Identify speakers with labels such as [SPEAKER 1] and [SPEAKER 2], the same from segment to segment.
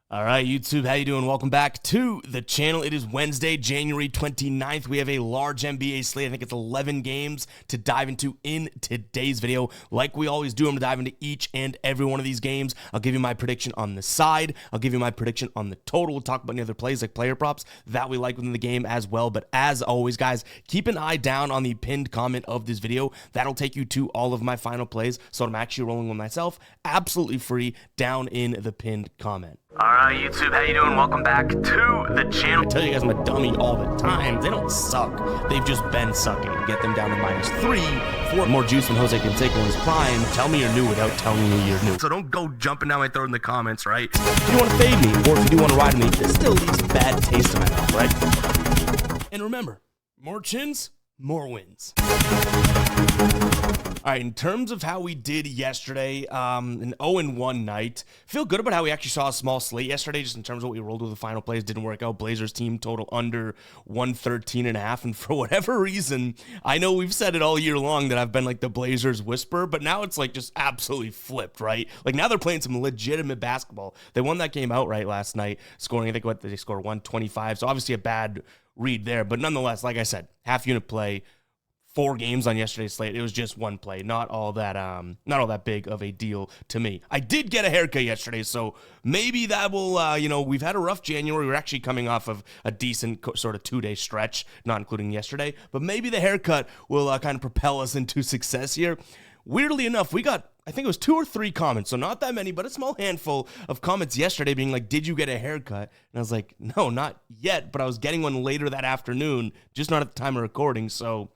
[SPEAKER 1] All right, YouTube, how you doing? Welcome back to the channel. It is Wednesday, January 29th. We have a large NBA slate. I think it's 11 games to dive into in today's video. Like we always do, I'm going to dive into each and every one of these games. I'll give you my prediction on the side. I'll give you my prediction on the total. We'll talk about any other plays like player props that we like within the game as well. But as always, guys, keep an eye down on the pinned comment of this video. That'll take you to all of my final plays. So I'm actually rolling with myself, absolutely free, down in the pinned comment. All right, YouTube, how you doing? Welcome back to the channel. I tell you guys I'm a dummy all the time. They don't suck. They've just been sucking. Get them down to -3 for more juice than Jose Canseco in his prime. Tell me you're new without telling me you're new. So don't go jumping down my throat in the comments, right? If you want to fade me, or if you do want to ride me, this still leaves a bad taste in my mouth, right? And remember, more chins, more wins. All right, in terms of how we did yesterday, an 0-1 night. Feel good about how we actually saw a small slate yesterday, just in terms of what we rolled with the final plays. Didn't work out. Blazers team total under 113.5. And for whatever reason, I know we've said it all year long that I've been like the Blazers whisperer, but now it's like just absolutely flipped, right? Like now they're playing some legitimate basketball. They won that game outright last night, scoring, I think, what, they scored 125. So obviously a bad read there. But nonetheless, like I said, half unit play. 4 games on yesterday's slate. It was just one play, not all that big of a deal to me. I did get a haircut yesterday, so maybe that will, we've had a rough January. We're actually coming off of a decent sort of 2-day stretch, not including yesterday, but maybe the haircut will kind of propel us into success here. Weirdly enough, we got, I think it was 2 or 3 comments, so not that many, but a small handful of comments yesterday being like, did you get a haircut? And I was like, no, not yet, but I was getting one later that afternoon, just not at the time of recording, so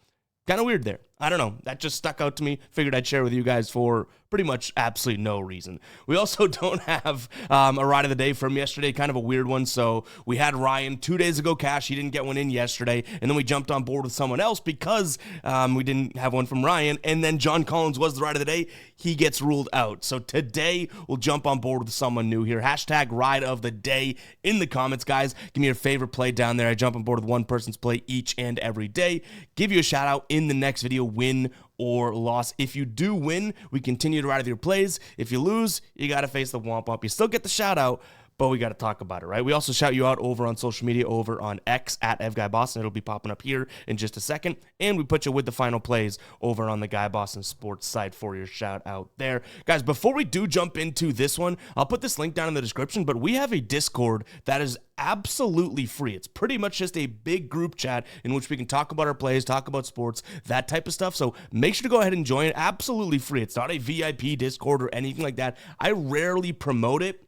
[SPEAKER 1] kind of weird there. I don't know. That just stuck out to me. Figured I'd share with you guys for pretty much absolutely no reason. We also don't have a ride of the day from yesterday, kind of a weird one. So we had Ryan 2 days ago cash. He didn't get one in yesterday. And then we jumped on board with someone else because we didn't have one from Ryan. And then John Collins was the ride of the day. He gets ruled out. So today we'll jump on board with someone new here. Hashtag ride of the day in the comments, guys. Give me your favorite play down there. I jump on board with one person's play each and every day. Give you a shout out in the next video, win or loss. If you do win, we continue to ride with your plays. If you lose, you got to face the womp womp. You still get the shout out, but we got to talk about it, right? We also shout you out over on social media, over on X at EvGuyBoston. It'll be popping up here in just a second. And we put you with the final plays over on the Guy Boston Sports site for your shout out there. Guys, before we do jump into this one, I'll put this link down in the description, but we have a Discord that is absolutely free. It's pretty much just a big group chat in which we can talk about our plays, talk about sports, that type of stuff. So make sure to go ahead and join it. Absolutely free. It's not a VIP Discord or anything like that. I rarely promote it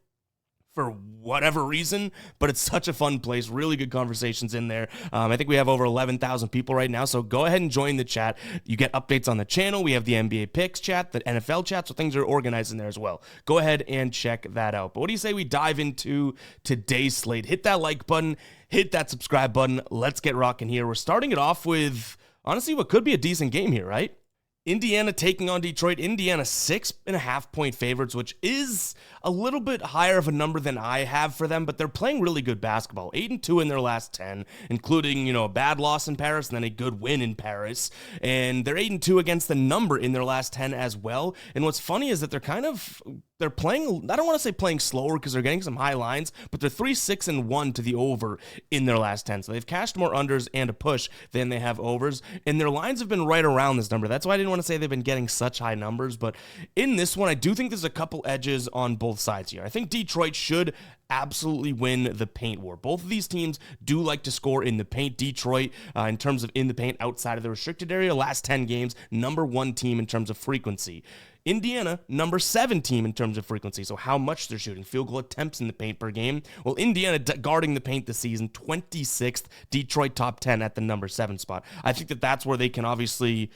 [SPEAKER 1] for whatever reason, but it's such a fun place. Really good conversations in there. I think we have over 11,000 people right now, so go ahead and join the chat. You get updates on the channel. We have the NBA picks chat, the NFL chat, so things are organized in there as well. Go ahead and check that out. But what do you say we dive into today's slate? Hit that like button, hit that subscribe button. Let's get rocking here. We're starting it off with, honestly, what could be a decent game here, right? Indiana taking on Detroit. Indiana 6.5-point favorites, which is a little bit higher of a number than I have for them, but they're playing really good basketball. 8-2 in their last 10, including, a bad loss in Paris and then a good win in Paris. And they're 8-2 against the number in their last 10 as well. And what's funny is that they're playing, I don't want to say playing slower because they're getting some high lines, but they're 3-6-1 to the over in their last 10. So they've cashed more unders and a push than they have overs. And their lines have been right around this number. That's why I didn't want to say they've been getting such high numbers. But in this one, I do think there's a couple edges on both sides here. I think Detroit should absolutely win the paint war. Both of these teams do like to score in the paint. Detroit, in terms of in the paint outside of the restricted area, last 10 games, number 1 team in terms of frequency. Indiana, number 7 team in terms of frequency, so how much they're shooting. Field goal attempts in the paint per game. Well, Indiana guarding the paint this season, 26th. Detroit top 10 at the number 7 spot. I think that's where they can obviously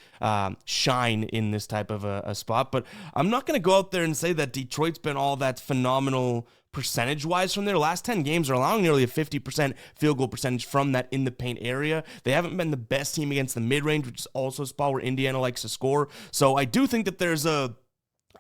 [SPEAKER 1] shine in this type of a spot, but I'm not going to go out there and say that Detroit's been all that phenomenal percentage-wise from their last 10 games. Are allowing nearly a 50% field goal percentage from that in the paint area. They haven't been the best team against the mid-range, which is also a spot where Indiana likes to score. So I do think that there's a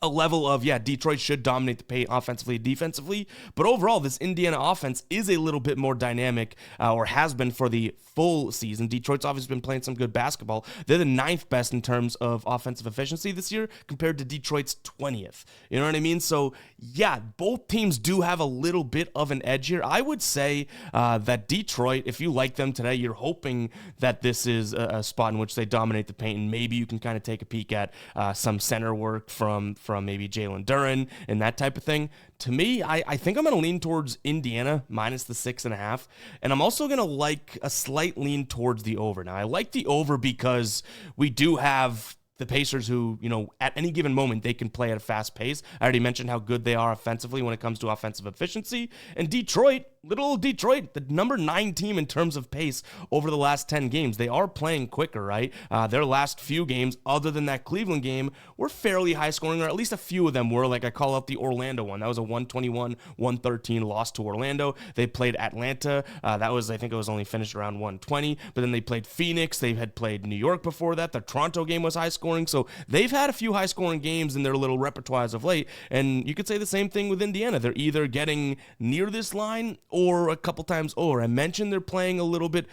[SPEAKER 1] a level of, yeah, Detroit should dominate the paint offensively, defensively, but overall, this Indiana offense is a little bit more dynamic, or has been for the full season. Detroit's obviously been playing some good basketball. They're the ninth best in terms of offensive efficiency this year compared to Detroit's 20th. You know what I mean? So, yeah, both teams do have a little bit of an edge here. I would say that Detroit, if you like them today, you're hoping that this is a spot in which they dominate the paint, and maybe you can kind of take a peek at some center work from maybe Jalen Duren and that type of thing. To me, I think I'm going to lean towards Indiana minus the 6.5. And I'm also going to like a slight lean towards the over. Now, I like the over because we do have the Pacers who, at any given moment, they can play at a fast pace. I already mentioned how good they are offensively when it comes to offensive efficiency. And Detroit, little Detroit, the number 9 team in terms of pace over the last 10 games. They are playing quicker, right? Their last few games, other than that Cleveland game, were fairly high scoring, or at least a few of them were. Like I call out the Orlando one. That was a 121-113 loss to Orlando. They played Atlanta. That was, I think it was only finished around 120. But then they played Phoenix. They had played New York before that. The Toronto game was high scoring. So they've had a few high scoring games in their little repertoires of late. And you could say the same thing with Indiana. They're either getting near this line or a couple times over. I mentioned they're playing a little bit,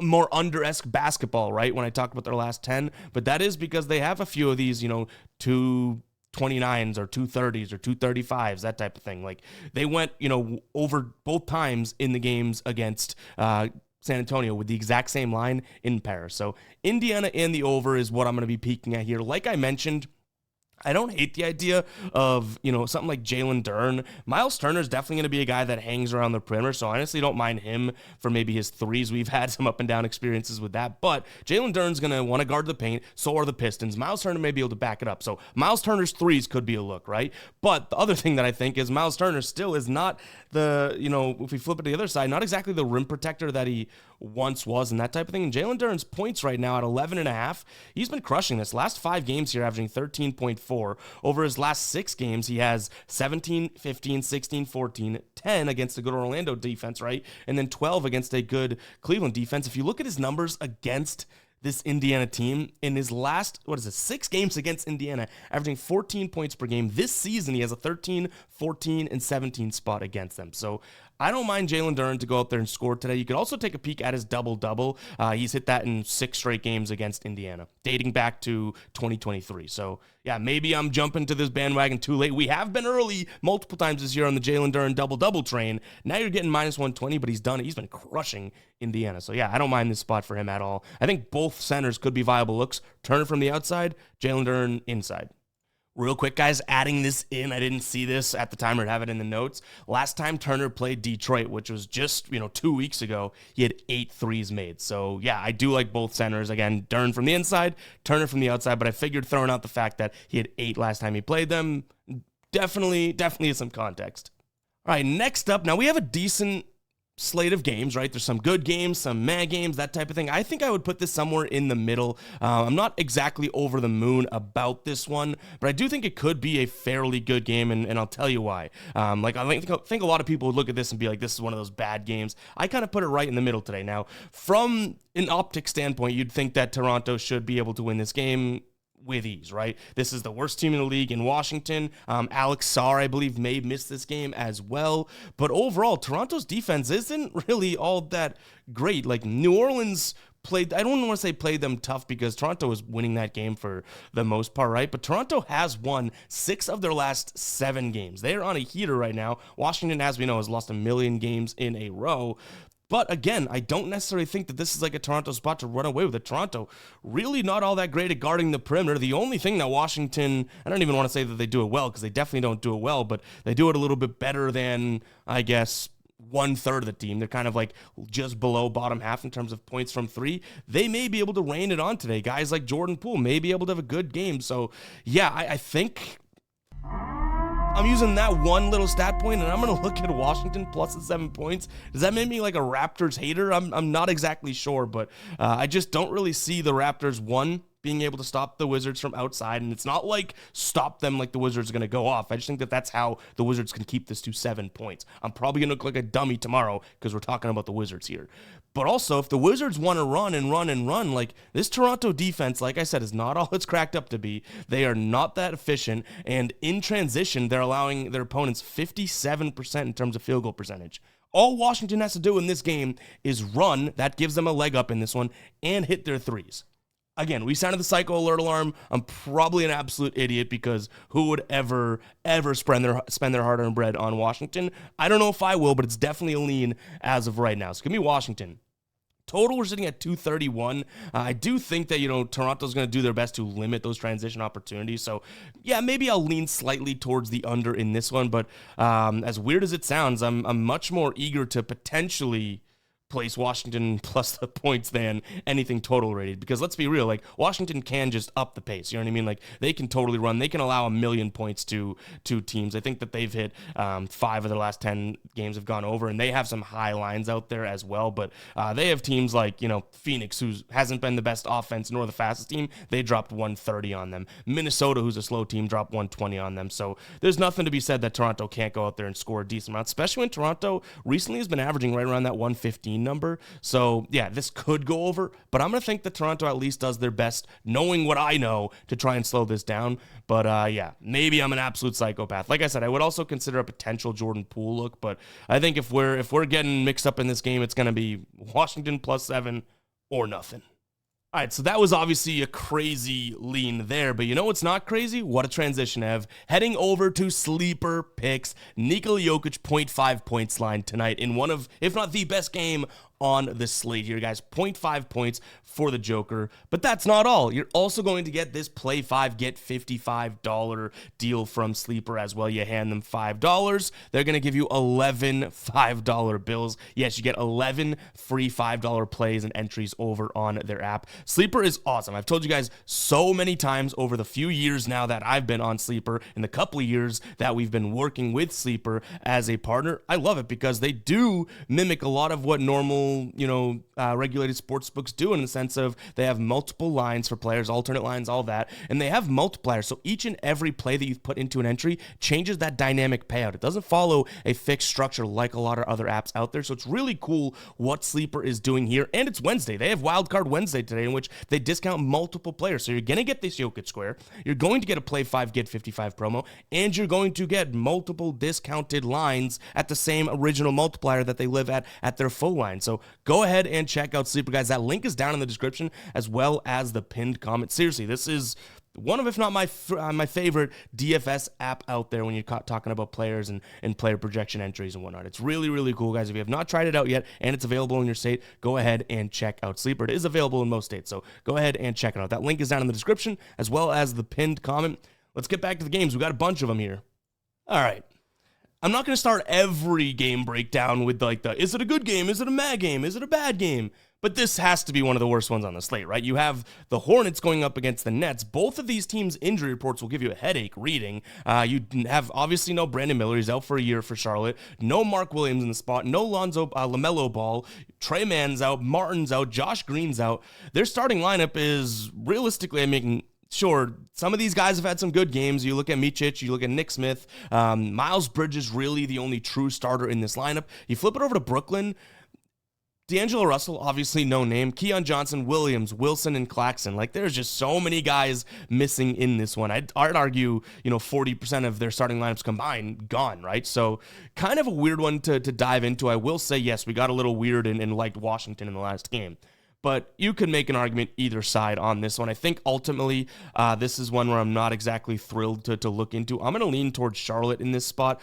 [SPEAKER 1] more under-esque basketball, right? When I talked about their last 10, but that is because they have a few of these, 229s or 230s or 235s, that type of thing. Like they went, over both times in the games against, San Antonio with the exact same line in Paris. So Indiana and the over is what I'm going to be peeking at here. Like I mentioned, I don't hate the idea of, something like Jalen Duren. Miles Turner is definitely going to be a guy that hangs around the perimeter, so I honestly don't mind him for maybe his threes. We've had some up and down experiences with that, but Jalen Duren's going to want to guard the paint, so are the Pistons. Miles Turner may be able to back it up, so Miles Turner's threes could be a look, right? But the other thing that I think is Miles Turner still is not the, if we flip it to the other side, not exactly the rim protector that he once was and that type of thing. And Jalen Duren's points right now at 11.5, he's been crushing this. Last 5 games here, averaging 13.4. Over his last 6 games, he has 17, 15, 16, 14, 10 against a good Orlando defense, right? And then 12 against a good Cleveland defense. If you look at his numbers against this Indiana team, in his last, 6 games against Indiana, averaging 14 points per game. This season, he has a 13, 14, and 17 spot against them. So I don't mind Jalen Duren to go out there and score today. You could also take a peek at his double-double. He's hit that in 6 straight games against Indiana, dating back to 2023. So, yeah, maybe I'm jumping to this bandwagon too late. We have been early multiple times this year on the Jalen Duren double-double train. Now you're getting minus 120, but he's done it. He's been crushing Indiana. So, yeah, I don't mind this spot for him at all. I think both centers could be viable looks. Turner from the outside, Jalen Duren inside. Real quick, guys, adding this in, I didn't see this at the time or have it in the notes. Last time Turner played Detroit, which was just, 2 weeks ago, he had 8 threes made. So, yeah, I do like both centers. Again, Duren from the inside, Turner from the outside, but I figured throwing out the fact that he had 8 last time he played them, definitely is some context. All right, next up, now we have a decent slate of games, right? There's some good games, some meh games, that type of thing. I think I would put this somewhere in the middle. I'm not exactly over the moon about this one, but I do think it could be a fairly good game, and I'll tell you why. I think a lot of people would look at this and be like, this is one of those bad games. I kind of put it right in the middle today. Now, from an optic standpoint, you'd think that Toronto should be able to win this game with ease, right? This is the worst team in the league in Washington. Alex Sarr, I believe, may miss this game as well. But overall, Toronto's defense isn't really all that great. Like, New Orleans played, I don't want to say played them tough because Toronto was winning that game for the most part, right? But Toronto has won 6 of their last 7 games. They're on a heater right now. Washington, as we know, has lost 1 million games in a row. But again, I don't necessarily think that this is like a Toronto spot to run away with it. Toronto really not all that great at guarding the perimeter. The only thing that Washington, I don't even want to say that they do it well because they definitely don't do it well, but they do it a little bit better than, I guess, 1/3 of the team. They're kind of like just below bottom half in terms of points from 3. They may be able to rain it on today. Guys like Jordan Poole may be able to have a good game. So yeah, I think I'm using that one little stat point, and I'm going to look at Washington plus the 7 points. Does that make me like a Raptors hater? I'm not exactly sure, but I just don't really see the Raptors, one, being able to stop the Wizards from outside, and it's not like stop them like the Wizards are going to go off. I just think that that's how the Wizards can keep this to 7 points. I'm probably going to look like a dummy tomorrow because we're talking about the Wizards here. But also, if the Wizards want to run and run and run, like this Toronto defense, like I said, is not all it's cracked up to be. They are not that efficient, and in transition, they're allowing their opponents 57% in terms of field goal percentage. All Washington has to do in this game is run. That gives them a leg up in this one, and hit their threes. Again, we sounded the psycho alert alarm. I'm probably an absolute idiot because who would ever spend their hard-earned bread on Washington? I don't know if I will, but it's definitely a lean as of right now. So give me Washington. Total, we're sitting at 231. I do think that, Toronto's going to do their best to limit those transition opportunities. So, yeah, maybe I'll lean slightly towards the under in this one. But as weird as it sounds, I'm much more eager to potentially place Washington plus the points than anything total rated, because let's be real, like Washington can just up the pace, you know what I mean? Like they can totally run, they can allow 1,000,000 points to teams. I think that they've hit 5 of their last 10 games have gone over, and they have some high lines out there as well, but they have teams like, Phoenix, who hasn't been the best offense nor the fastest team. They dropped 130 on them. Minnesota, who's a slow team, dropped 120 on them. So there's nothing to be said that Toronto can't go out there and score a decent amount, especially when Toronto recently has been averaging right around that 115 number. So yeah, this could go over, but I'm going to think that Toronto at least does their best, knowing what I know, to try and slow this down. But yeah, maybe I'm an absolute psychopath. Like I said, I would also consider a potential Jordan Poole look, but I think if we're getting mixed up in this game, it's going to be Washington +7 or nothing. All right, so that was obviously a crazy lean there, but you know what's not crazy? What a transition, Ev. Heading over to sleeper picks, Nikola Jokic 0.5 points line tonight in one of, if not the best game on the slate here, guys. 0.5 points for the Joker. But that's not all. You're also going to get this play 5, get $55 deal from Sleeper as well. You hand them $5. They're going to give you 11 $5 bills. Yes, you get 11 free $5 plays and entries over on their app. Sleeper is awesome. I've told you guys so many times over the few years now that I've been on Sleeper, in the couple of years that we've been working with Sleeper as a partner. I love it because they do mimic a lot of what normal regulated sports books do, in the sense of they have multiple lines for players, alternate lines, all that, and they have multipliers. So each and every play that you put into an entry changes that dynamic payout. It doesn't follow a fixed structure like a lot of other apps out there. So it's really cool what Sleeper is doing here. And it's Wednesday. They have Wildcard Wednesday today, in which they discount multiple players. So you're going to get this Jokic square. You're going to get a play 5, get 55 promo, and you're going to get multiple discounted lines at the same original multiplier that they live at their full line. So go ahead and check out Sleeper, guys. That link is down in the description, as well as the pinned comment. Seriously, this is one of, if not my favorite DFS app out there when you're talking about players and player projection entries and whatnot. It's really, really cool, guys. If you have not tried it out yet and it's available in your state, go ahead and check out Sleeper. It is available in most states, so go ahead and check it out. That link is down in the description, as well as the pinned comment. Let's get back to the games. We got a bunch of them here. All right. I'm not going to start every game breakdown with is it a good game? Is it a mad game? Is it a bad game? But this has to be one of the worst ones on the slate, right? You have the Hornets going up against the Nets. Both of these teams' injury reports will give you a headache reading. You have obviously no Brandon Miller. He's out for a year for Charlotte. No Mark Williams in the spot. No LaMelo Ball. Trey Mann's out. Martin's out. Josh Green's out. Their starting lineup is realistically, sure, some of these guys have had some good games. You look at Micic, you look at Nick Smith. Miles Bridges really the only true starter in this lineup. You flip it over to Brooklyn. D'Angelo Russell, obviously no name. Keon Johnson, Williams, Wilson, and Claxton. There's just so many guys missing in this one. I'd argue, 40% of their starting lineups combined gone, right? So kind of a weird one to dive into. I will say, yes, we got a little weird and liked Washington in the last game. But you could make an argument either side on this one. I think ultimately this is one where I'm not exactly thrilled to look into. I'm going to lean towards Charlotte in this spot.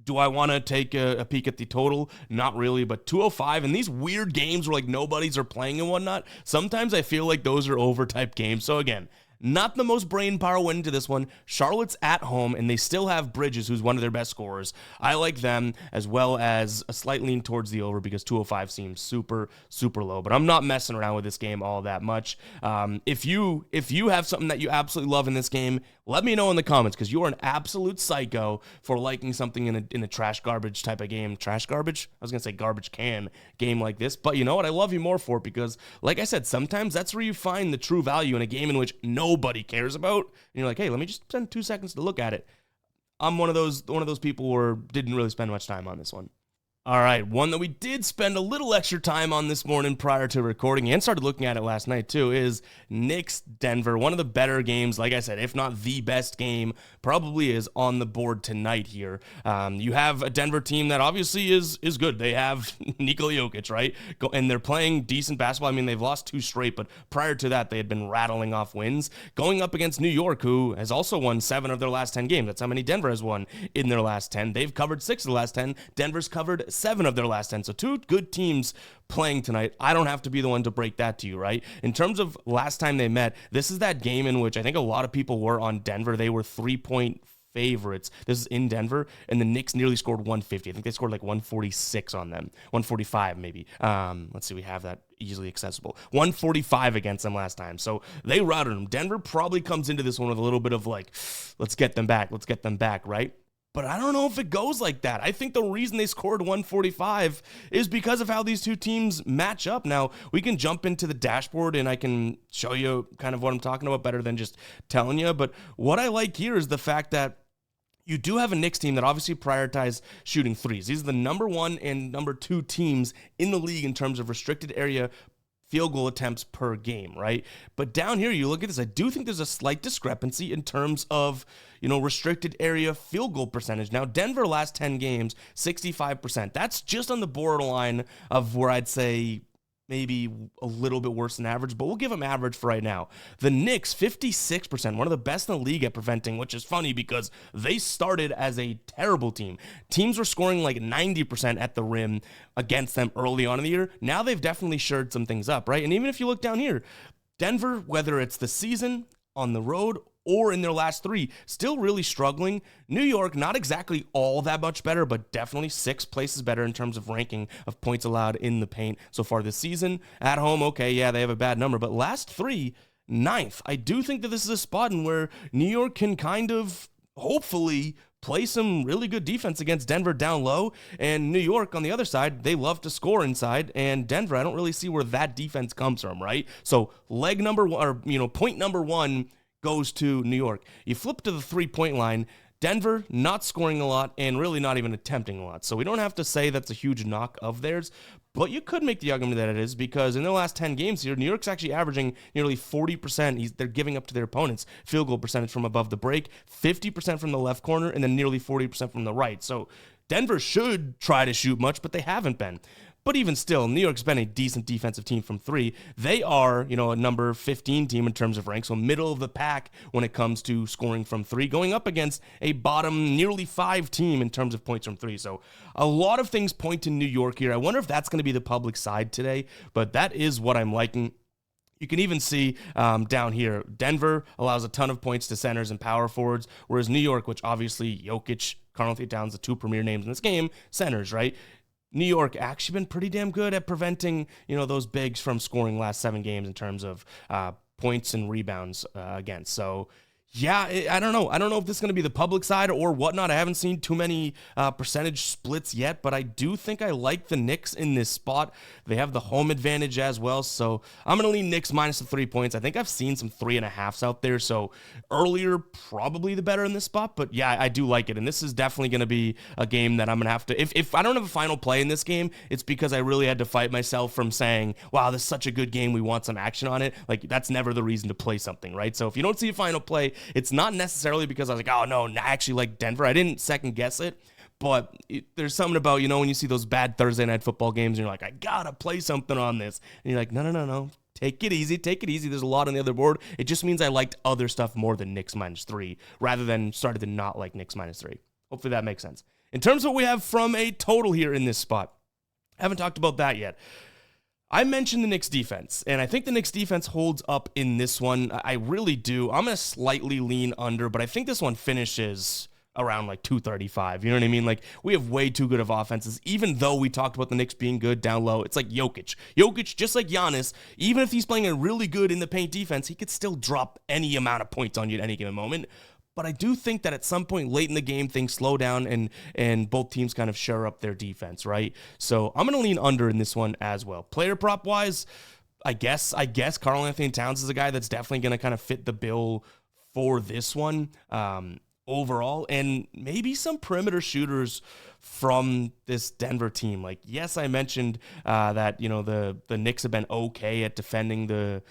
[SPEAKER 1] Do I want to take a peek at the total? Not really, but 205. And these weird games where nobody's are playing and whatnot, sometimes I feel like those are over type games. So again, Not the most brain power win into this one. Charlotte's at home, and they still have Bridges, who's one of their best scorers. I like them, as well as a slight lean towards the over because 205 seems super, super low. But I'm not messing around with this game all that much. If you have something that you absolutely love in this game, let me know in the comments, because you are an absolute psycho for liking something in a trash garbage type of game. Trash garbage? I was going to say garbage can game like this. But you know what? I love you more for it because, like I said, sometimes that's where you find the true value in a game in which nobody cares about. And you're like, hey, let me just spend 2 seconds to look at it. I'm one of those people who didn't really spend much time on this one. All right, one that we did spend a little extra time on this morning prior to recording and started looking at it last night too is Knicks-Denver. One of the better games, like I said, if not the best game, probably is on the board tonight here. You have a Denver team that obviously is good. They have Nikola Jokic, right? And they're playing decent basketball. I mean, they've lost 2 straight, but prior to that, they had been rattling off wins. Going up against New York, who has also won 7 of their last 10 games. That's how many Denver has won in their last 10. They've covered 6 of the last 10. Denver's covered 7 of their last 10. So 2 good teams playing tonight. I don't have to be the one to break that to you, right? In terms of last time they met, this is that game in which I think a lot of people were on Denver. They were 3-point favorites. This is in Denver, and the Knicks nearly scored 150. I think they scored like 146 on them. 145 maybe. Let's see, we have that easily accessible. 145 against them last time. So they routed them. Denver probably comes into this one with a little bit of like, let's get them back, right? But I don't know if it goes like that. I think the reason they scored 145 is because of how these two teams match up. Now, we can jump into the dashboard and I can show you kind of what I'm talking about better than just telling you. But what I like here is the fact that you do have a Knicks team that obviously prioritize shooting threes. These are the number 1 and number 2 teams in the league in terms of restricted area field goal attempts per game, right? But down here, you look at this, I do think there's a slight discrepancy in terms of, restricted area field goal percentage. Now, Denver last 10 games, 65%. That's just on the borderline of where I'd say maybe a little bit worse than average, but we'll give them average for right now. The Knicks, 56%, one of the best in the league at preventing, which is funny because they started as a terrible team. Teams were scoring like 90% at the rim against them early on in the year. Now they've definitely shored some things up, right? And even if you look down here, Denver, whether it's the season, on the road, or in their last 3, still really struggling. New York, not exactly all that much better, but definitely 6 places better in terms of ranking of points allowed in the paint so far this season. At home, okay, yeah, they have a bad number, but last 3, 9th. I do think that this is a spot in where New York can kind of, hopefully, play some really good defense against Denver down low, and New York on the other side, they love to score inside, and Denver, I don't really see where that defense comes from, right? So leg number 1, or point number 1 goes to New York. You flip to the 3-point line, Denver not scoring a lot and really not even attempting a lot. So we don't have to say that's a huge knock of theirs, but you could make the argument that it is because in their last 10 games here, New York's actually averaging nearly 40%. They're giving up to their opponents field goal percentage from above the break, 50% from the left corner, and then nearly 40% from the right. So Denver should try to shoot much, but they haven't been. But even still, New York's been a decent defensive team from 3. They are, a number 15 team in terms of rank, so middle of the pack when it comes to scoring from 3, going up against a bottom nearly 5 team in terms of points from 3. So a lot of things point to New York here. I wonder if that's going to be the public side today, but that is what I'm liking. You can even see down here, Denver allows a ton of points to centers and power forwards, whereas New York, which obviously Jokic, Karl-Anthony Towns, the 2 premier names in this game, centers, right? New York actually been pretty damn good at preventing, those bigs from scoring last 7 games in terms of points and rebounds against. So, yeah, I don't know. I don't know if this is going to be the public side or whatnot. I haven't seen too many percentage splits yet, but I do think I like the Knicks in this spot. They have the home advantage as well, so I'm going to lean Knicks minus the 3 points. I think I've seen some 3.5s out there, so earlier probably the better in this spot, but yeah, I do like it, and this is definitely going to be a game that I'm going to have to, if I don't have a final play in this game, it's because I really had to fight myself from saying, wow, this is such a good game, we want some action on it. Like, that's never the reason to play something, right? So if you don't see a final play, it's not necessarily because I was like, oh, no, I actually like Denver. I didn't second guess it, but there's something about, when you see those bad Thursday night football games and you're like, I gotta play something on this. And you're like, no. Take it easy. There's a lot on the other board. It just means I liked other stuff more than Knicks minus 3 rather than started to not like Knicks minus 3. Hopefully that makes sense. In terms of what we have from a total here in this spot, I haven't talked about that yet. I mentioned the Knicks defense, and I think the Knicks defense holds up in this one. I really do. I'm going to slightly lean under, but I think this one finishes around like 235. You know what I mean? Like, we have way too good of offenses. Even though we talked about the Knicks being good down low, it's like Jokic. Jokic, just like Giannis, even if he's playing a really good in the paint defense, he could still drop any amount of points on you at any given moment. But I do think that at some point late in the game, things slow down and both teams kind of shore up their defense, right? So I'm going to lean under in this one as well. Player prop wise, I guess Karl-Anthony Towns is a guy that's definitely going to kind of fit the bill for this one. Overall, and maybe some perimeter shooters from this Denver team. Like, yes, I mentioned that, you know, the Knicks have been okay at defending the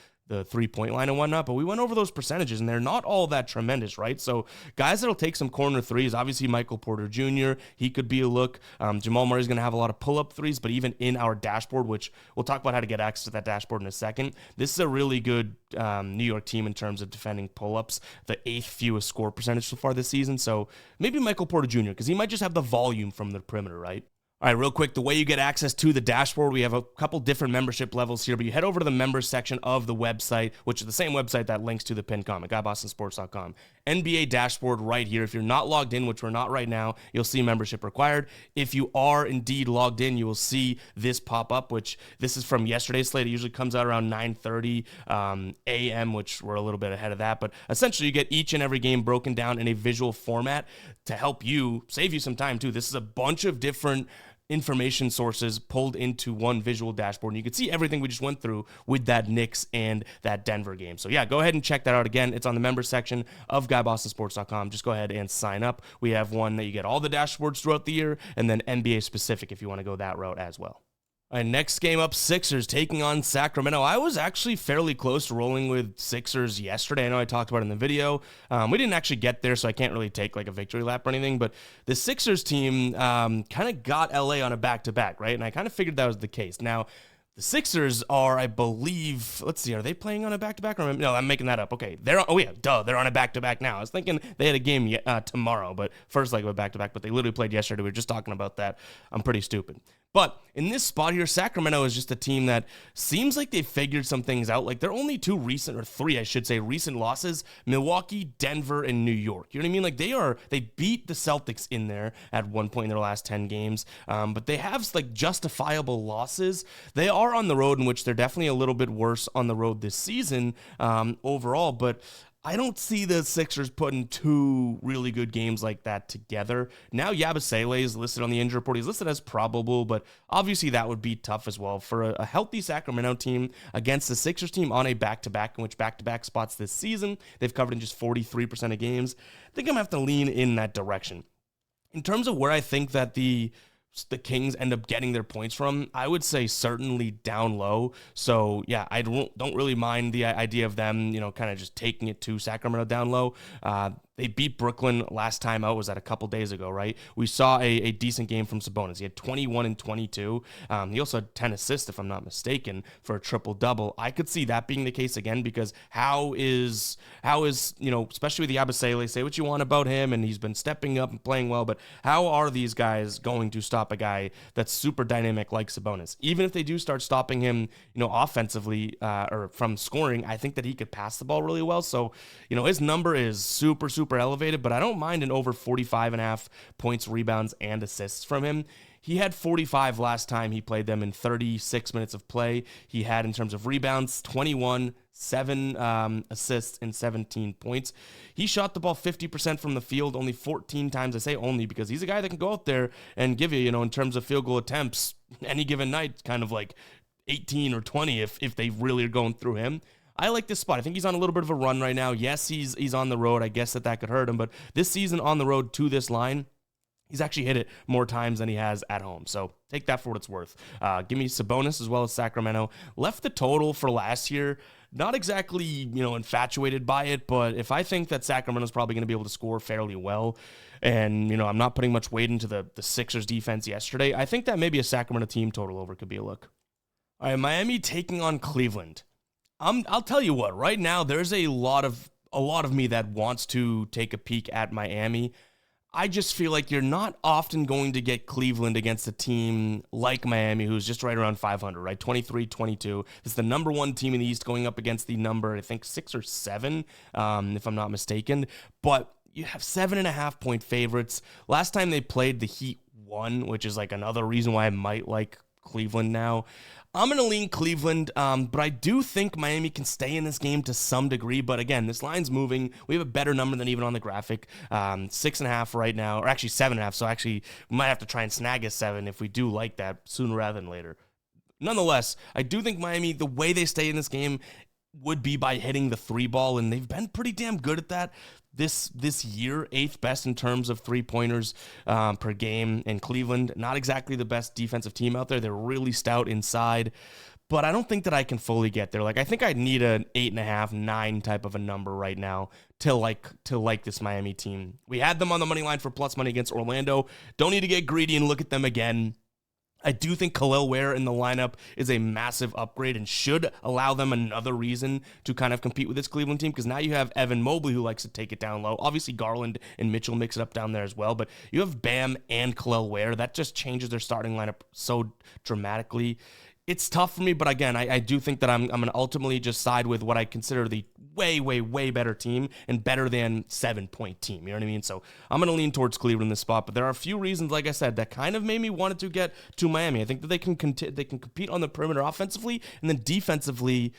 [SPEAKER 1] three-point line and whatnot, but we went over those percentages, and they're not all that tremendous, right? So guys that'll take some corner threes, obviously Michael Porter Jr., he could be a look. Jamal Murray's going to have a lot of pull-up threes, but even in our dashboard, which we'll talk about how to get access to that dashboard in a second, this is a really good New York team in terms of defending pull-ups, the 8th fewest score percentage so far this season. So maybe Michael Porter Jr., because he might just have the volume from the perimeter, right? All right, real quick, the way you get access to the dashboard, we have a couple different membership levels here, but you head over to the members section of the website, which is the same website that links to the pinned comment, GuyBostonSports.com. NBA dashboard right here. If you're not logged in, which we're not right now, you'll see membership required. If you are indeed logged in, you will see this pop up, which this is from yesterday's slate. It usually comes out around 9:30 a.m., which we're a little bit ahead of that. But essentially, you get each and every game broken down in a visual format to help you, save you some time too. This is a bunch of different information sources pulled into one visual dashboard, and you can see everything we just went through with that Knicks and that Denver game. So yeah, go ahead and check that out. Again, it's on the members section of GuyBostonSports.com. Just go ahead and sign up. We have one that you get all the dashboards throughout the year, and then NBA specific if you want to go that route as well. All right, next game up, Sixers taking on Sacramento. I was actually fairly close to rolling with Sixers yesterday. I know I talked about it in the video. We didn't actually get there, so I can't really take like a victory lap or anything. But the Sixers team kind of got LA on a back-to-back, right? And I kind of figured that was the case. Now, the Sixers are, I believe, let's see, are they playing on a back-to-back? No, I'm making that up. Okay, they're on a back-to-back now. I was thinking they had a game tomorrow, but first leg of a back-to-back, but they literally played yesterday. We were just talking about that. I'm pretty stupid. But in this spot here, Sacramento is just a team that seems like they've figured some things out. Like, they're only three, I should say, recent losses: Milwaukee, Denver, and New York. You know what I mean? Like, they beat the Celtics in there at one point in their last 10 games. But they have, like, justifiable losses. They are on the road, in which they're definitely a little bit worse on the road this season overall. But I don't see the Sixers putting two really good games like that together. Now Yabusele is listed on the injury report. He's listed as probable, but obviously that would be tough as well for a healthy Sacramento team against the Sixers team on a back-to-back, in which back-to-back spots this season they've covered in just 43% of games. I think I'm going to have to lean in that direction. In terms of where I think that the Kings end up getting their points from, I would say certainly down low. So yeah, I don't really mind the idea of them, kind of just taking it to Sacramento down low. They beat Brooklyn last time out, was that a couple days ago, right? We saw a decent game from Sabonis. He had 21 and 22. He also had 10 assists, if I'm not mistaken, for a triple-double. I could see that being the case again, because how is especially with Yabusele, say what you want about him, and he's been stepping up and playing well, but how are these guys going to stop a guy that's super dynamic like Sabonis? Even if they do start stopping him, offensively or from scoring, I think that he could pass the ball really well. So, his number is super elevated, but I don't mind an over 45.5 points, rebounds, and assists from him. He had 45 last time he played them in 36 minutes of play. He had, in terms of rebounds, 21, 7 assists, and 17 points. He shot the ball 50% from the field only 14 times. I say only because he's a guy that can go out there and give you, in terms of field goal attempts, any given night, kind of like 18 or 20 if they really are going through him. I like this spot. I think he's on a little bit of a run right now. Yes, he's on the road. I guess that could hurt him, but this season on the road to this line, he's actually hit it more times than he has at home. So take that for what it's worth. Give me Sabonis as well as Sacramento. Left the total for last year. Not exactly, infatuated by it, but if I think that Sacramento's probably going to be able to score fairly well, and, I'm not putting much weight into the Sixers defense yesterday, I think that maybe a Sacramento team total over could be a look. All right, Miami taking on Cleveland. I'll tell you what, right now there's a lot of me that wants to take a peek at Miami. I just feel like you're not often going to get Cleveland against a team like Miami, who's just right around 500, right? 23-22. It's the number one team in the East going up against the number, I think, 6 or 7, if I'm not mistaken. But you have 7.5-point favorites. Last time they played, the Heat won, which is like another reason why I might like Cleveland now. I'm going to lean Cleveland, but I do think Miami can stay in this game to some degree. But again, this line's moving. We have a better number than even on the graphic. 6.5 right now, or actually 7.5. So actually, we might have to try and snag a 7 if we do like that sooner rather than later. Nonetheless, I do think Miami, the way they stay in this game would be by hitting the 3 ball, and they've been pretty damn good at that this year, 8th best in terms of 3-pointers per game. In Cleveland, not exactly the best defensive team out there. They're really stout inside, but I don't think that I can fully get there. Like, I think I'd need an 8.5, 9 type of a number right now to like this Miami team. We had them on the money line for plus money against Orlando. Don't need to get greedy and look at them again. I do think Khalil Ware in the lineup is a massive upgrade and should allow them another reason to kind of compete with this Cleveland team, because now you have Evan Mobley, who likes to take it down low. Obviously, Garland and Mitchell mix it up down there as well, but you have Bam and Khalil Ware. That just changes their starting lineup so dramatically. It's tough for me, but again, I do think that I'm going to ultimately just side with what I consider the way better team and better than 7-point team. You know what I mean? So I'm going to lean towards Cleveland in this spot, but there are a few reasons, like I said, that kind of made me wanted to get to Miami. I think that they can compete on the perimeter offensively, and then defensively,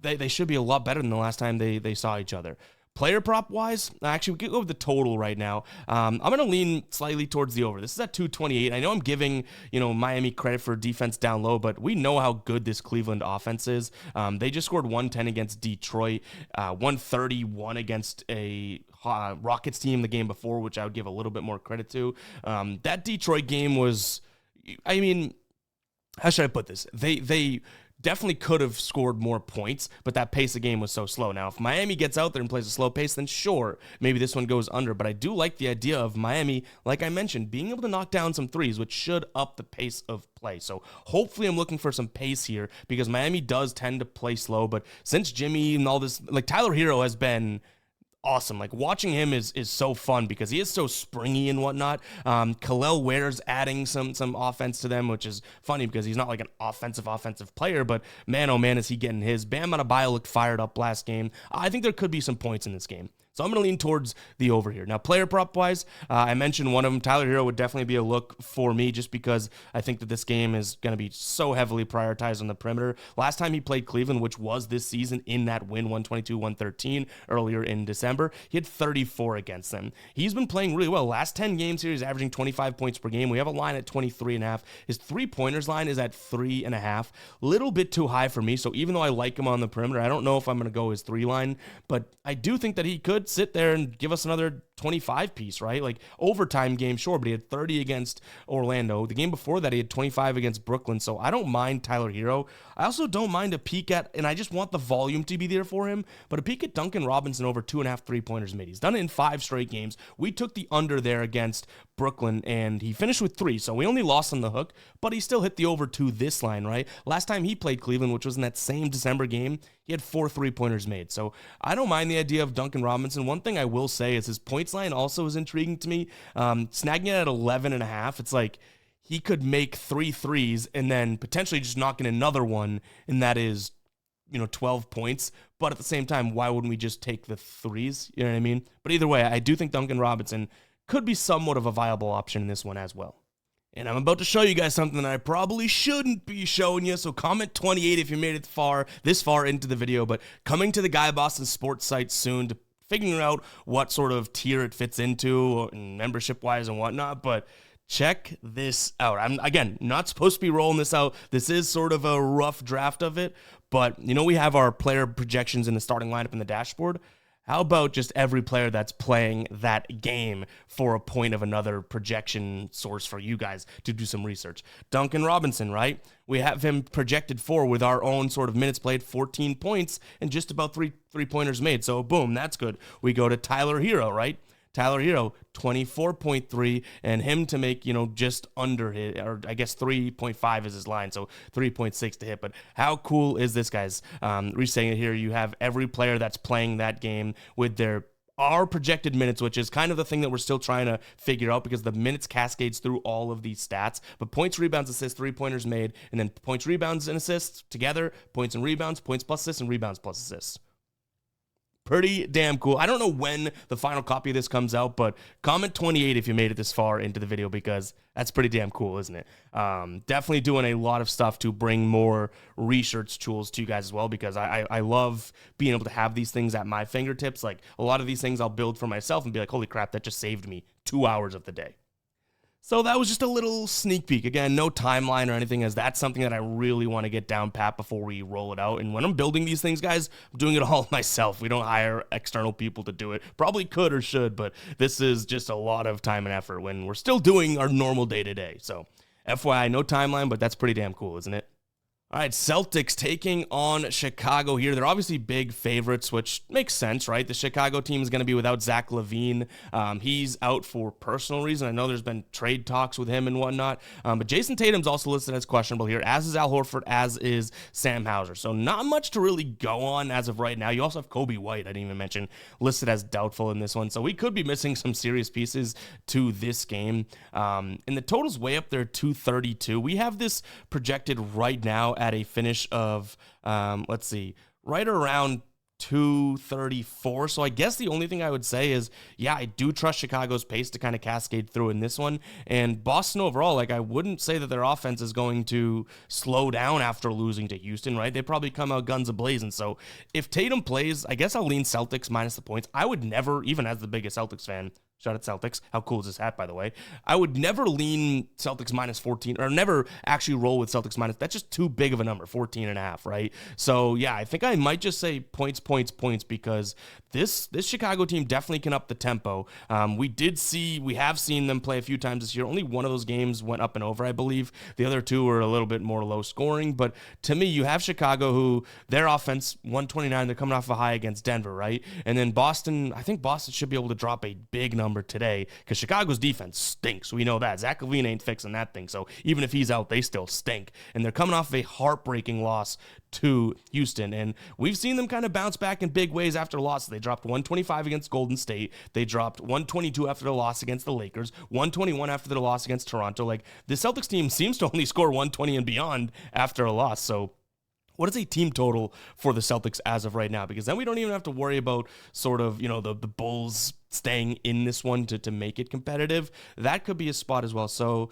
[SPEAKER 1] they should be a lot better than the last time they saw each other. Player prop wise, actually, we could go with the total right now. I'm going to lean slightly towards the over. This is at 228. I know I'm giving, Miami credit for defense down low, but we know how good this Cleveland offense is. They just scored 110 against Detroit, 131 against a Rockets team the game before, which I would give a little bit more credit to. That Detroit game was, how should I put this? They definitely could have scored more points, but that pace of game was so slow. Now, if Miami gets out there and plays a slow pace, then sure, maybe this one goes under. But I do like the idea of Miami, like I mentioned, being able to knock down some threes, which should up the pace of play. So hopefully I'm looking for some pace here, because Miami does tend to play slow. But since Jimmy and all this, like Tyler Hero has been awesome. Like, watching him is so fun because he is so springy and whatnot. Khalil Ware's adding some offense to them, which is funny because he's not like an offensive player, but man, oh man, is he getting his. Bam Adebayo looked fired up last game. I think there could be some points in this game. So I'm going to lean towards the over here. Now, player prop-wise, I mentioned one of them. Tyler Hero would definitely be a look for me, just because I think that this game is going to be so heavily prioritized on the perimeter. Last time he played Cleveland, which was this season in that win, 122-113, earlier in December, he had 34 against them. He's been playing really well. Last 10 games here, he's averaging 25 points per game. We have a line at 23.5. His three-pointers line is at 3.5. Little bit too high for me, so even though I like him on the perimeter, I don't know if I'm going to go his 3 line, but I do think that he could sit there and give us another 25 piece, right? Like, overtime game, sure, but he had 30 against Orlando. The game before that, he had 25 against Brooklyn, so I don't mind Tyler Hero. I also don't mind a peek at, and I just want the volume to be there for him, but a peek at Duncan Robinson over 2.5 3-pointers made. He's done it in 5 straight games. We took the under there against Brooklyn, and he finished with 3, so we only lost on the hook, but he still hit the over to this line, right? Last time he played Cleveland, which was in that same December game, he had 4 3-pointers made, so I don't mind the idea of Duncan Robinson. One thing I will say is his points line also is intriguing to me. Snagging it at 11.5, it's like he could make 3 threes and then potentially just knock in another one, and that is 12 points. But at the same time, why wouldn't we just take the threes? You know what I mean? But either way, I do think Duncan Robinson could be somewhat of a viable option in this one as well. And I'm about to show you guys something that I probably shouldn't be showing you, so comment 28 if you made it this far into the video. But coming to the Guy Boston Sports site soon, to figuring out what sort of tier it fits into, membership-wise and whatnot, but check this out. I'm, again, not supposed to be rolling this out. This is sort of a rough draft of it, but we have our player projections in the starting lineup in the dashboard. How about just every player that's playing that game for a point of another projection source for you guys to do some research? Duncan Robinson, right? We have him projected for, with our own sort of minutes played, 14 points and just about three-pointers made. So boom, that's good. We go to Tyler Hero, right? Tyler Hero, 24.3, and him to make, just under hit, or I guess 3.5 is his line, so 3.6 to hit. But how cool is this, guys? Resaying it here, you have every player that's playing that game with their our projected minutes, which is kind of the thing that we're still trying to figure out because the minutes cascades through all of these stats. But points, rebounds, assists, three-pointers made, and then points, rebounds, and assists together, points and rebounds, points plus assists, and rebounds plus assists. Pretty damn cool. I don't know when the final copy of this comes out, but comment 28 if you made it this far into the video because that's pretty damn cool, isn't it? Definitely doing a lot of stuff to bring more research tools to you guys as well because I love being able to have these things at my fingertips. Like a lot of these things I'll build for myself and be like, holy crap, that just saved me 2 hours of the day. So that was just a little sneak peek. Again, no timeline or anything, as that's something that I really want to get down pat before we roll it out. And when I'm building these things, guys, I'm doing it all myself. We don't hire external people to do it. Probably could or should, but this is just a lot of time and effort when we're still doing our normal day-to-day. So FYI, no timeline, but that's pretty damn cool, isn't it? All right, Celtics taking on Chicago here. They're obviously big favorites, which makes sense, right? The Chicago team is going to be without Zach LaVine. He's out for personal reason. I know there's been trade talks with him and whatnot, but Jason Tatum's also listed as questionable here, as is Al Horford, as is Sam Hauser. So not much to really go on as of right now. You also have Kobe White, I didn't even mention, listed as doubtful in this one. So we could be missing some serious pieces to this game. And the total's way up there, 232. We have this projected right now at a finish of, let's see, right around 234. So I guess the only thing I would say is, yeah, I do trust Chicago's pace to kind of cascade through in this one. And Boston overall, like I wouldn't say that their offense is going to slow down after losing to Houston, right? They probably come out guns a-blazing. So if Tatum plays, I guess I'll lean Celtics minus the points. I would never, even as the biggest Celtics fan, shout out Celtics. How cool is this hat, by the way? I would never lean Celtics minus 14 or never actually roll with Celtics minus. That's just too big of a number, 14.5, right? So, yeah, I think I might just say points because this Chicago team definitely can up the tempo. We have seen them play a few times this year. Only one of those games went up and over, I believe. The other two were a little bit more low scoring. But to me, you have Chicago who, their offense, 129, they're coming off a high against Denver, right? And then Boston, I think Boston should be able to drop a big number today because Chicago's defense stinks. We know that. Zach LaVine ain't fixing that thing. So even if he's out, they still stink. And they're coming off of a heartbreaking loss to Houston. And we've seen them kind of bounce back in big ways after losses. They dropped 125 against Golden State. They dropped 122 after the loss against the Lakers, 121 after the loss against Toronto. Like the Celtics team seems to only score 120 and beyond after a loss. So what is a team total for the Celtics as of right now? Because then we don't even have to worry about sort of, the Bulls staying in this one to make it competitive. That could be a spot as well. So,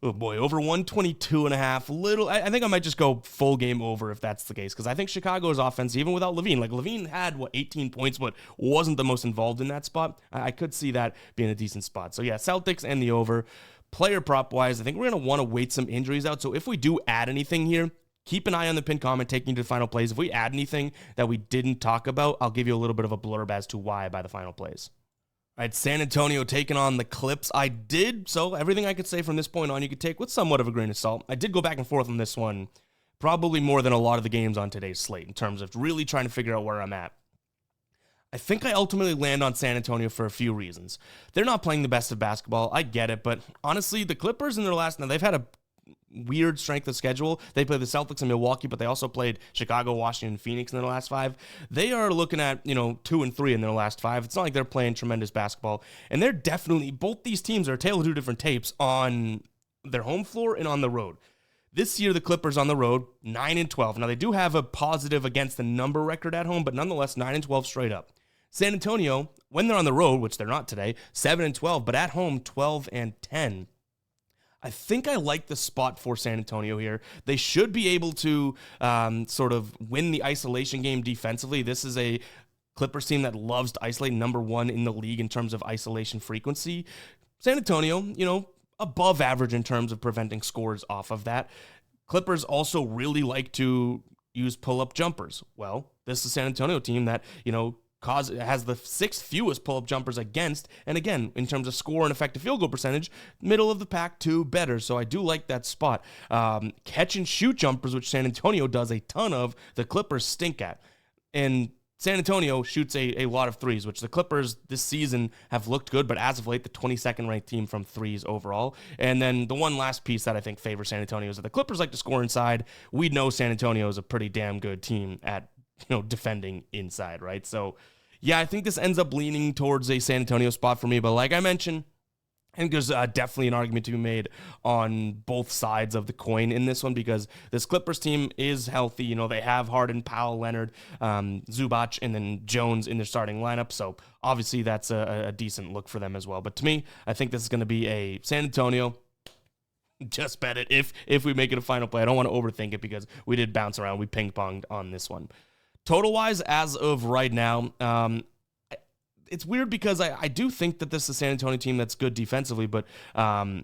[SPEAKER 1] oh boy, over 122.5. I think I might just go full game over if that's the case. Because I think Chicago's offense, even without LaVine, like LaVine had, 18 points, but wasn't the most involved in that spot. I could see that being a decent spot. So yeah, Celtics and the over. Player prop wise, I think we're going to want to wait some injuries out. So if we do add anything here, keep an eye on the pinned comment taking you to the final plays. If we add anything that we didn't talk about, I'll give you a little bit of a blurb as to why by the final plays. All right, San Antonio taking on the Clips. So everything I could say from this point on, you could take with somewhat of a grain of salt. I did go back and forth on this one, probably more than a lot of the games on today's slate in terms of really trying to figure out where I'm at. I think I ultimately land on San Antonio for a few reasons. They're not playing the best of basketball. I get it, but honestly, the Clippers in their now they've had a weird strength of schedule. They played the Celtics in Milwaukee, but they also played Chicago, Washington, Phoenix in their last 5. They are looking at, 2 and 3 in their last 5. It's not like they're playing tremendous basketball. And they're definitely, both these teams are a tale of two different tapes on their home floor and on the road. This year, the Clippers on the road, 9 and 12. Now, they do have a positive against the number record at home, but nonetheless, 9 and 12 straight up. San Antonio, when they're on the road, which they're not today, 7 and 12, but at home, 12 and 10. I think I like the spot for San Antonio here. They should be able to sort of win the isolation game defensively. This is a Clippers team that loves to isolate, number 1 in the league in terms of isolation frequency. San Antonio, above average in terms of preventing scores off of that. Clippers also really like to use pull-up jumpers. Well, this is a San Antonio team that, has the 6th fewest pull-up jumpers against, and again, in terms of score and effective field goal percentage, middle of the pack, 2 better, so I do like that spot. Catch and shoot jumpers, which San Antonio does a ton of, the Clippers stink at, and San Antonio shoots a lot of threes, which the Clippers this season have looked good, but as of late, the 22nd ranked team from threes overall. And then the one last piece that I think favors San Antonio is that the Clippers like to score inside. We know San Antonio is a pretty damn good team at defending inside, right? So, Yeah, I think this ends up leaning towards a San Antonio spot for me, but like I mentioned, I think there's definitely an argument to be made on both sides of the coin in this one because this Clippers team is healthy. You know, they have Harden, Powell, Leonard, Zubac, and then Jones in their starting lineup. So obviously that's a decent look for them as well. But to me, I think this is going to be a San Antonio. Just bet it if we make it a final play. I don't want to overthink it because we did bounce around. We ping-ponged on this one. Total-wise, as of right now, it's weird because I do think that this is a San Antonio team that's good defensively, but I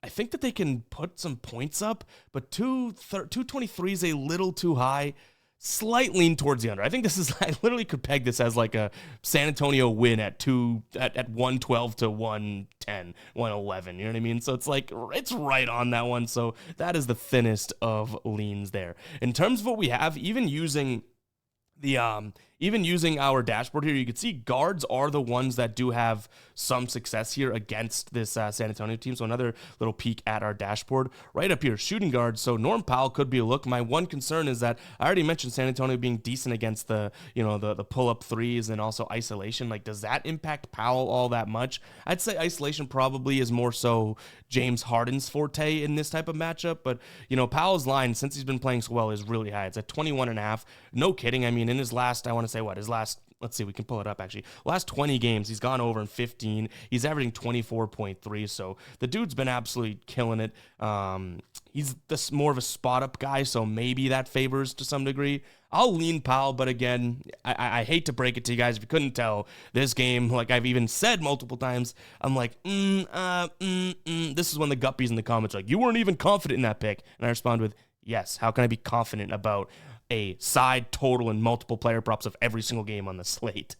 [SPEAKER 1] think that they can put some points up, but 223 is a little too high. Slight lean towards the under. I think this is, I literally could peg this as like a San Antonio win at 112 to 110, 111. You know what I mean? So it's like, it's right on that one. So that is the thinnest of leans there. In terms of what we have, even using our dashboard here, you can see guards are the ones that do have some success here against this San Antonio team. So another little peek at our dashboard right up here, shooting guards. So Norm Powell could be a look. My one concern is that I already mentioned San Antonio being decent against the pull-up threes and also isolation. Like, does that impact Powell all that much? I'd say isolation probably is more so James Harden's forte in this type of matchup. But, Powell's line, since he's been playing so well, is really high. It's at 21.5. No kidding. I mean, in his last, let's see, we can pull it up actually. Last 20 games, he's gone over in 15. He's averaging 24.3. So the dude's been absolutely killing it. He's this more of a spot up guy, so maybe that favors to some degree. I'll lean Powell, but again, I hate to break it to you guys. If you couldn't tell, this game, like I've even said multiple times, I'm like, this is when the guppies in the comments are like, you weren't even confident in that pick. And I respond with, yes, how can I be confident about a side total and multiple player props of every single game on the slate?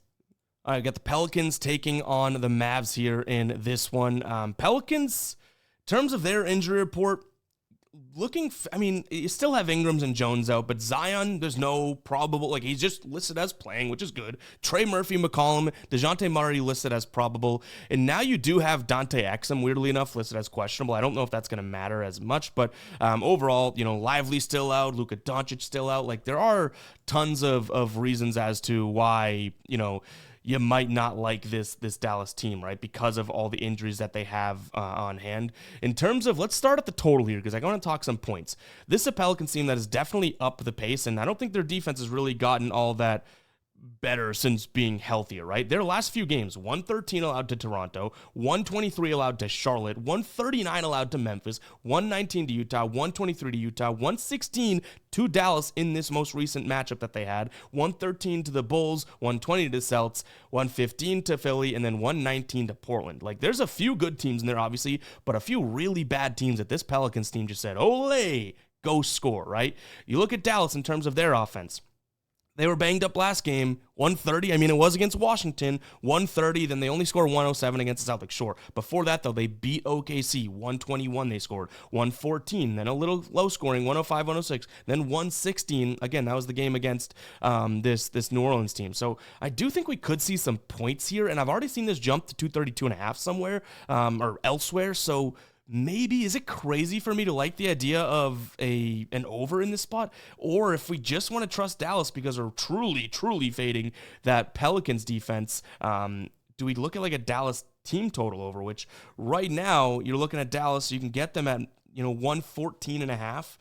[SPEAKER 1] All right, got the Pelicans taking on the Mavs here in this one. Pelicans, in terms of their injury report, you still have Ingrams and Jones out, but Zion, there's no probable, he's just listed as playing, which is good. Trey Murphy, McCollum, DeJounte Murray listed as probable, and now you do have Dante Exum, weirdly enough, listed as questionable. I don't know if that's going to matter as much, but overall, Lively still out, Luka Doncic still out. Like, there are tons of reasons as to why, you might not like this Dallas team, right? Because of all the injuries that they have on hand. In terms of, let's start at the total here, because I want to talk some points. This is a Pelicans team that is definitely up the pace, and I don't think their defense has really gotten all that better since being healthier, right? Their last few games, 113 allowed to Toronto, 123 allowed to Charlotte, 139 allowed to Memphis, 119 to Utah, 123 to Utah, 116 to Dallas in this most recent matchup that they had, 113 to the Bulls, 120 to the Celtics, 115 to Philly, and then 119 to Portland. Like, there's a few good teams in there, obviously, but a few really bad teams that this Pelicans team just said, ole, go score, right? You look at Dallas in terms of their offense. They were banged up last game, 130. I mean, it was against Washington, 130. Then they only scored 107 against the Celtics. Sure. Before that, though, they beat OKC, 121 they scored, 114. Then a little low scoring, 105, 106. Then 116. Again, that was the game against this New Orleans team. So I do think we could see some points here, and I've already seen this jump to 232.5 somewhere or elsewhere. So maybe, is it crazy for me to like the idea of an over in this spot? Or if we just want to trust Dallas because we're truly, truly fading that Pelicans defense, do we look at like a Dallas team total over, which right now you're looking at Dallas, you can get them at, 114.5.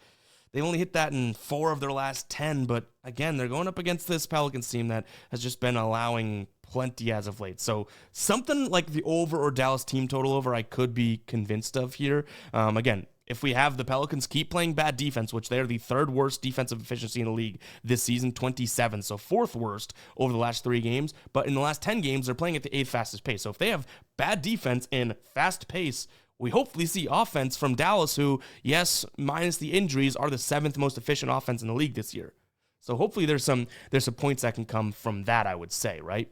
[SPEAKER 1] They only hit that in 4 of their last 10, but again, they're going up against this Pelicans team that has just been allowing plenty as of late. So something like the over or Dallas team total over, I could be convinced of here. Again, if we have the Pelicans keep playing bad defense, which they're the 3rd worst defensive efficiency in the league this season, 27, so 4th worst over the last 3 games, but in the last 10 games, they're playing at the 8th fastest pace. So if they have bad defense and fast pace, we hopefully see offense from Dallas, who, yes, minus the injuries, are the 7th most efficient offense in the league this year. So hopefully there's some points that can come from that, I would say, right?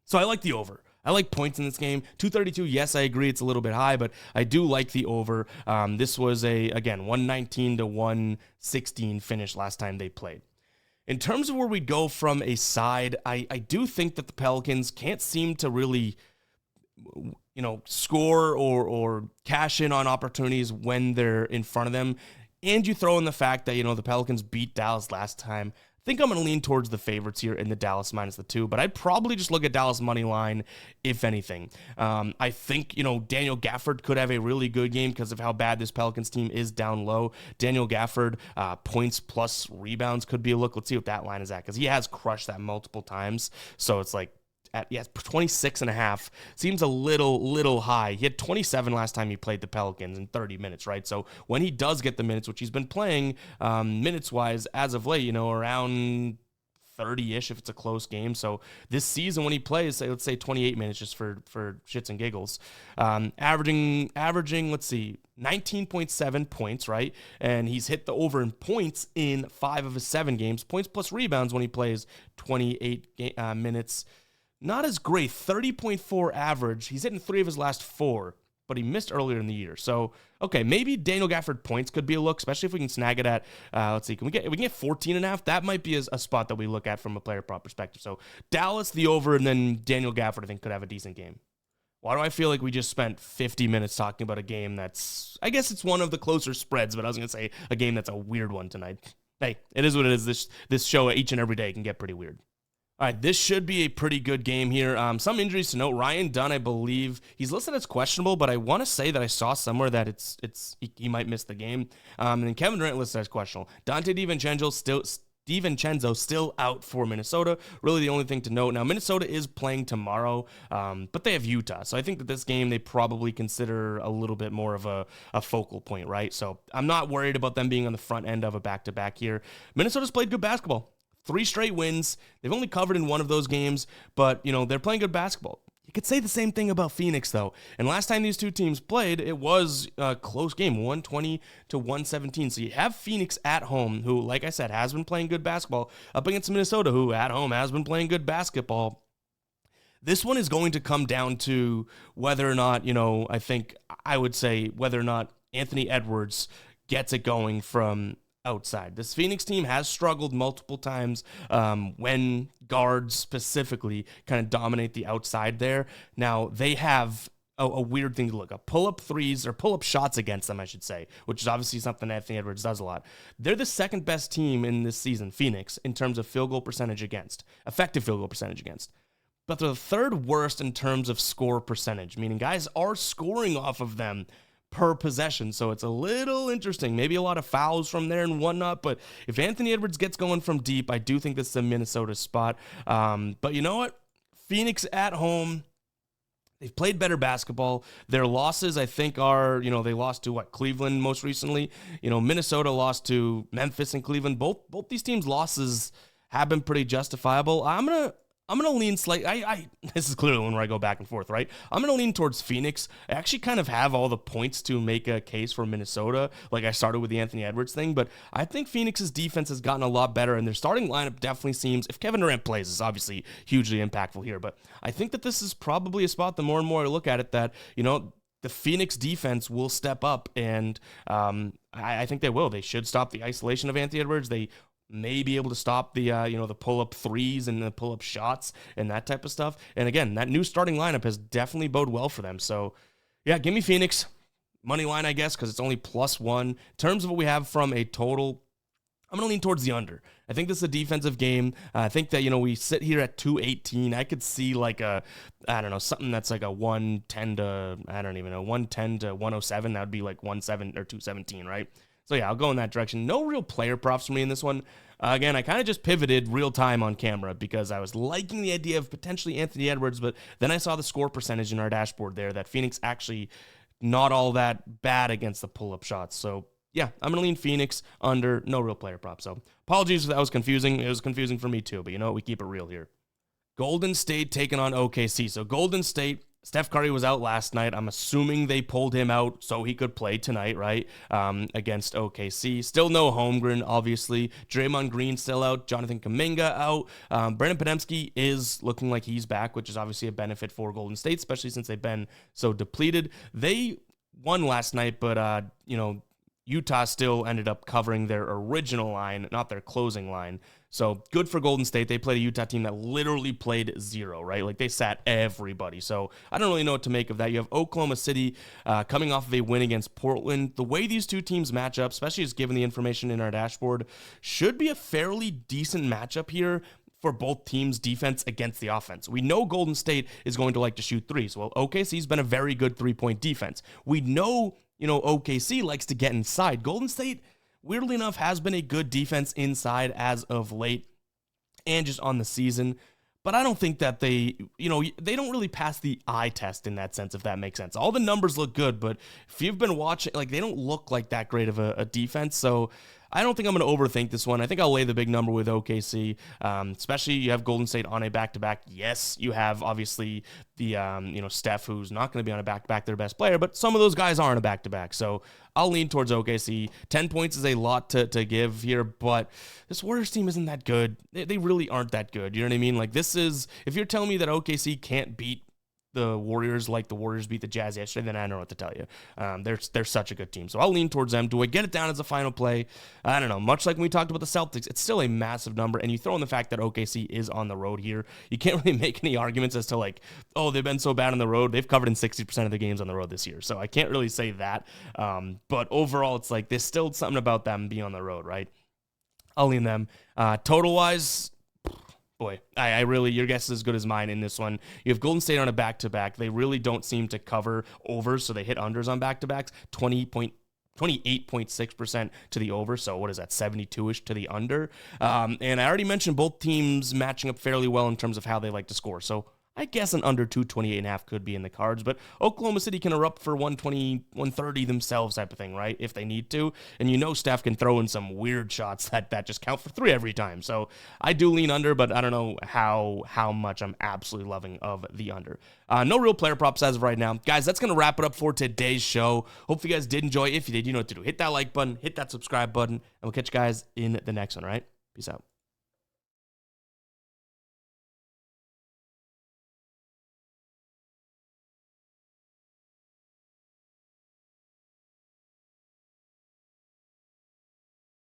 [SPEAKER 1] So I like the over. I like points in this game. 232, yes, I agree, it's a little bit high, but I do like the over. This was again, 119 to 116 finish last time they played. In terms of where we go from a side, I do think that the Pelicans can't seem to really score or cash in on opportunities when they're in front of them. And you throw in the fact that, the Pelicans beat Dallas last time. think I'm going to lean towards the favorites here in the Dallas minus the 2, but I'd probably just look at Dallas money line, if anything. I think, Daniel Gafford could have a really good game because of how bad this Pelicans team is down low. Daniel Gafford, points plus rebounds could be a look. Let's see what that line is at, because he has crushed that multiple times. So it's like, at 26.5 seems a little high. He had 27 last time he played the Pelicans in 30 minutes, right? So when he does get the minutes, which he's been playing minutes wise as of late, around 30-ish if it's a close game. So this season when he plays, let's say 28 minutes just for shits and giggles, averaging, let's see, 19.7 points, right? And he's hit the over in points in 5 of his 7 games. Points plus rebounds when he plays 28 minutes. Not as great, 30.4 average. He's hitting 3 of his last 4, but he missed earlier in the year. So, okay, maybe Daniel Gafford points could be a look, especially if we can snag it at, let's see, we can get 14.5? That might be a spot that we look at from a player prop perspective. So Dallas, the over, and then Daniel Gafford, I think, could have a decent game. Why do I feel like we just spent 50 minutes talking about a game that's, I guess it's one of the closer spreads, but I was going to say a game that's a weird one tonight. Hey, it is what it is. This show each and every day can get pretty weird. All right, this should be a pretty good game here. Some injuries to note. Ryan Dunn, I believe, he's listed as questionable, but I want to say that I saw somewhere that he might miss the game. And then Kevin Durant listed as questionable. Dante DiVincenzo still out for Minnesota. Really the only thing to note. Now, Minnesota is playing tomorrow, but they have Utah. So I think that this game they probably consider a little bit more of a focal point, right? So I'm not worried about them being on the front end of a back-to-back here. Minnesota's played good basketball. 3 straight wins. They've only covered in 1 of those games, but, they're playing good basketball. You could say the same thing about Phoenix, though. And last time these two teams played, it was a close game, 120-117. So you have Phoenix at home, who, like I said, has been playing good basketball, up against Minnesota, who at home has been playing good basketball. This one is going to come down to whether or not, I would say whether or not Anthony Edwards gets it going from outside. This Phoenix team has struggled multiple times when guards specifically kind of dominate the outside there. Now, they have a weird thing to look up. Pull-up threes or pull-up shots against them, I should say, which is obviously something Anthony Edwards does a lot. They're the second best team in this season, Phoenix, in terms of field goal percentage against, effective field goal percentage against. But they're the 3rd worst in terms of score percentage, meaning guys are scoring off of them per possession. So it's a little interesting. Maybe a lot of fouls from there and whatnot. But if Anthony Edwards gets going from deep, I do think this is a Minnesota spot. But you know what? Phoenix at home, they've played better basketball. Their losses, I think, are, they lost to Cleveland most recently. Minnesota lost to Memphis and Cleveland. Both these teams' losses have been pretty justifiable. I'm gonna lean slightly. This is clearly one where I go back and forth, right? I'm gonna lean towards Phoenix. I actually kind of have all the points to make a case for Minnesota, like I started with the Anthony Edwards thing, but I think Phoenix's defense has gotten a lot better, and their starting lineup definitely seems, if Kevin Durant plays, is obviously hugely impactful here, but I think that this is probably a spot, the more and more I look at it, that, the Phoenix defense will step up, and I think they will. They should stop the isolation of Anthony Edwards. They may be able to stop the the pull-up threes and the pull-up shots and that type of stuff. And again, that new starting lineup has definitely bode well for them. So yeah, give me Phoenix money line, I guess, because it's only +1. In terms of what we have from a total, I'm going to lean towards the under. I think this is a defensive game. I think that, we sit here at 218. I could see something that's like a 110 to, 110 to 107. That would be like 17 or 217, right? So yeah, I'll go in that direction. No real player props for me in this one. Again, I kind of just pivoted real time on camera because I was liking the idea of potentially Anthony Edwards, but then I saw the score percentage in our dashboard there that Phoenix actually not all that bad against the pull-up shots. So yeah, I'm going to lean Phoenix under, no real player props. So apologies if that was confusing. It was confusing for me too, but we keep it real here. Golden State taking on OKC. So Golden State, Steph Curry was out last night. I'm assuming they pulled him out so he could play tonight, right, against OKC. Still no Holmgren, obviously. Draymond Green still out. Jonathan Kuminga out. Brandon Podziemski is looking like he's back, which is obviously a benefit for Golden State, especially since they've been so depleted. They won last night, but, Utah still ended up covering their original line, not their closing line. So good for Golden State. They played a Utah team that literally played zero, right? Like they sat everybody. So I don't really know what to make of that. You have Oklahoma City coming off of a win against Portland. The way these two teams match up, especially just given the information in our dashboard, should be a fairly decent matchup here for both teams' defense against the offense. We know Golden State is going to like to shoot threes. Well, OKC's been a very good three-point defense. We know, OKC likes to get inside. Golden State, weirdly enough, has been a good defense inside as of late and just on the season. But I don't think that they don't really pass the eye test in that sense, if that makes sense. All the numbers look good, but if you've been watching, they don't look like that great of a defense. So I don't think I'm going to overthink this one. I think I'll lay the big number with OKC, especially you have Golden State on a back-to-back. Yes, you have obviously the, Steph, who's not going to be on a back-to-back, their best player, but some of those guys are on a back-to-back. So I'll lean towards OKC. 10 points is a lot to give here, but this Warriors team isn't that good. They really aren't that good. You know what I mean? If you're telling me that OKC can't beat the Warriors like the Warriors beat the Jazz yesterday, then I don't know what to tell you. They're such a good team. So I'll lean towards them. Do I get it down as a final play? I don't know. Much like when we talked about the Celtics, it's still a massive number. And you throw in the fact that OKC is on the road here. You can't really make any arguments as to they've been so bad on the road. They've covered in 60% of the games on the road this year. So I can't really say that. But overall, it's there's still something about them being on the road, right? I'll lean them. Total-wise, boy, I really, your guess is as good as mine in this one. You have Golden State on a back-to-back. They really don't seem to cover overs, so they hit unders on back-to-backs. 28.6% to the over, so what is that, 72-ish to the under? And I already mentioned both teams matching up fairly well in terms of how they like to score, so I guess an under 228.5 could be in the cards, but Oklahoma City can erupt for 120, 130 themselves type of thing, right, if they need to. And Steph can throw in some weird shots that just count for three every time. So I do lean under, but I don't know how much I'm absolutely loving of the under. No real player props as of right now. Guys, that's going to wrap it up for today's show. Hope you guys did enjoy. If you did, you know what to do. Hit that like button, hit that subscribe button, and we'll catch you guys in the next one, all right? Peace out.